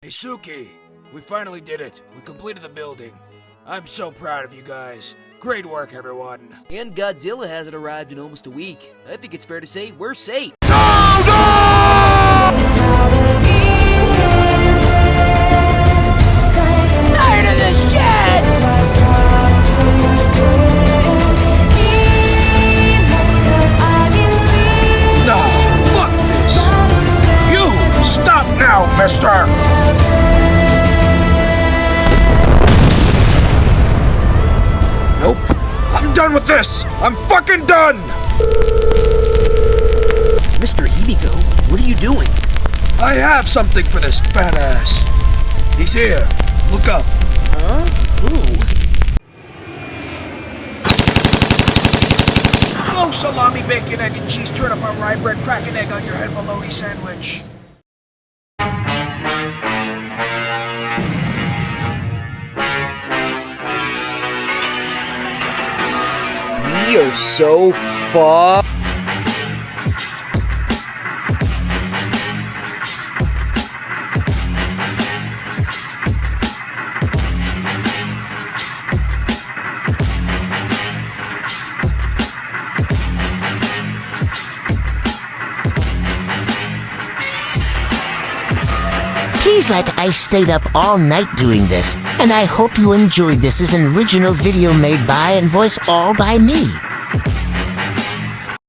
Hey Suki, we finally did it. We completed the building. I'm so proud of you guys. Great work, everyone. And Godzilla hasn't arrived in almost a week. I think it's fair to say we're safe. Tired of this shit! No, fuck this! You, stop now, mister! Nope. I'm done with this! I'm fucking done! Mr. Hibiko, what are you doing? I have something for this fat ass. He's here. Look up. Huh? Who? Oh, salami, bacon, egg, and cheese, turn up on rye bread, crack an egg on your head bologna sandwich. We are so fucked. Please, I stayed up all night doing this, and I hope you enjoyed this as an original video made by and voiced all by me.